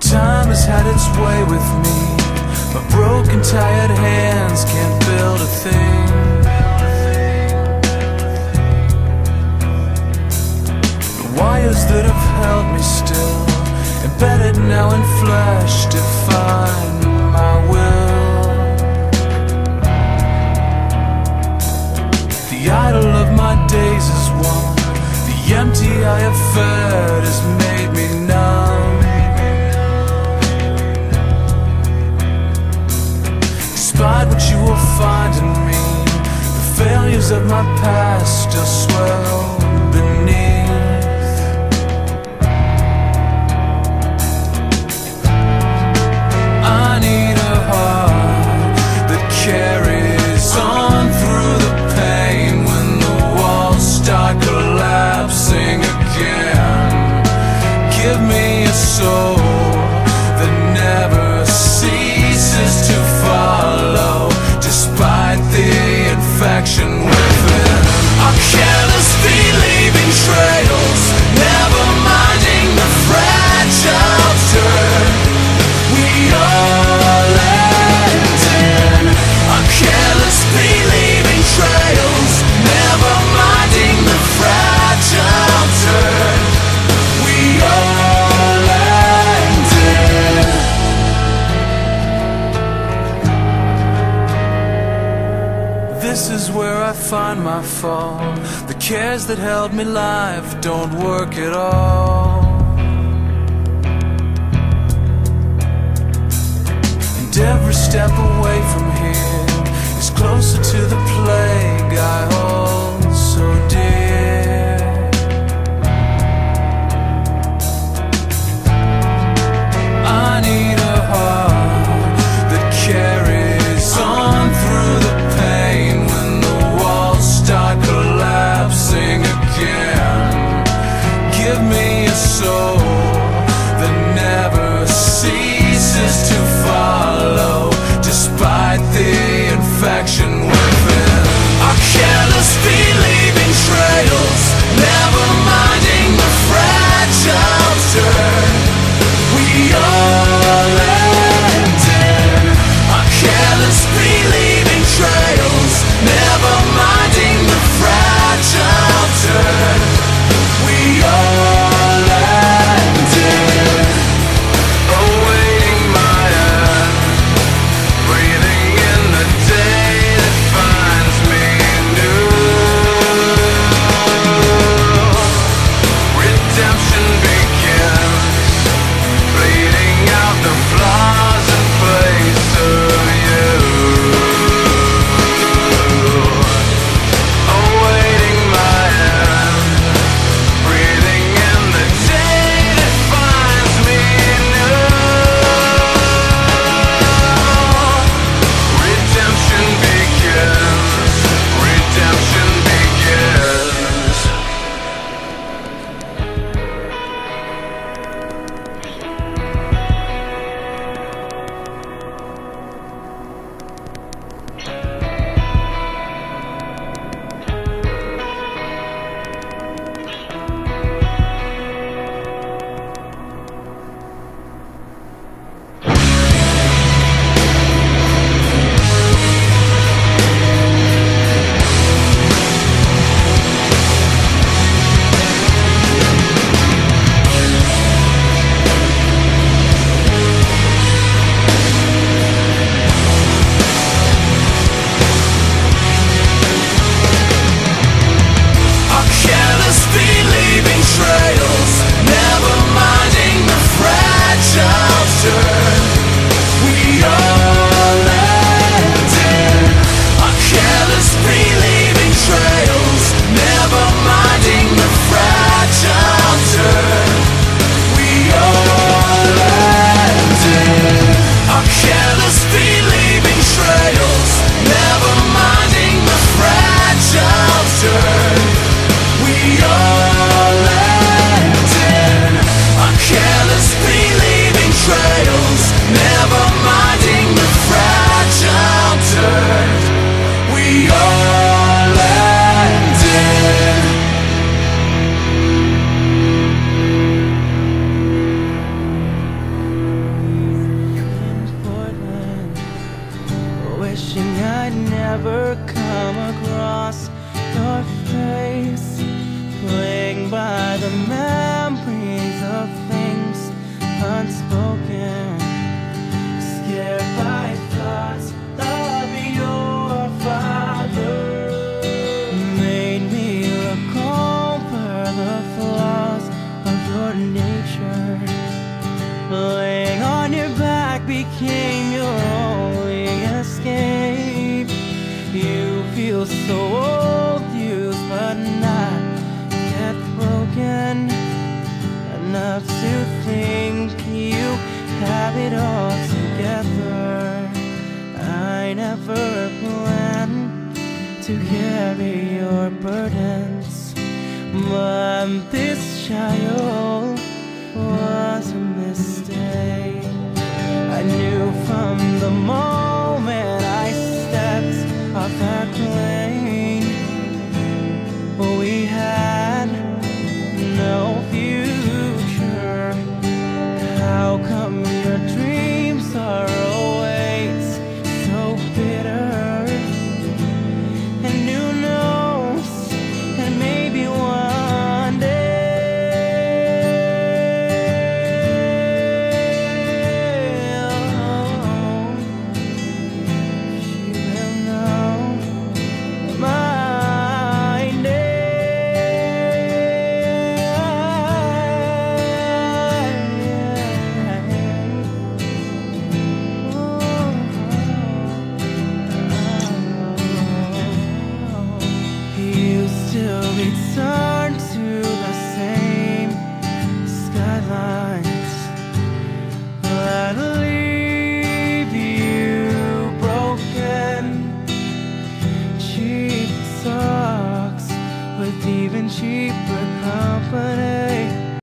Time has had its way with me. My broken, tired hands can't build a thing. The wires that have held me still, embedded now in flesh, define my will. The idol of my days is one. The empty I have fed has made me numb. Despite what you will find in me, the failures of my past still swell beneath. I need a heart that carries on through the pain when the walls start collapsing again. Give me a soul that never ceases to follow, despite the infection within. Our careless feet leaving trails, never minding the fragile turn we all end in. Our careless feet leaving trails, never minding the fragile turn we all end in. This is where I find my fall. The cares that held me life don't work at all. And every step away from here is closer to the plague I hold so dear. I need a heart that carries on through the pain when the walls start collapsing again. Give me a soul that never ceases to follow, despite the infection within. Our careless feet leaving trails, never minding the fragile turn we all end in. Our careless feet leaving trails, never minding the fragile turn we all end in. Awaiting my end, breathing in the day that finds me new. Redemption begins, bleeding unspoken, scared by thoughts of your father. Made me look over the flaws of your nature. Laying on your back became your only escape. You feel so old, used but not yet broken enough to think you have it all together. I never planned to carry your burdens, but this child was a mistake. I knew from the moment I stepped off that plane, we had no future. How come your dreams are always so bitter? And who knows, and maybe one day return to the same skylines that leave you broken. Cheap socks with even cheap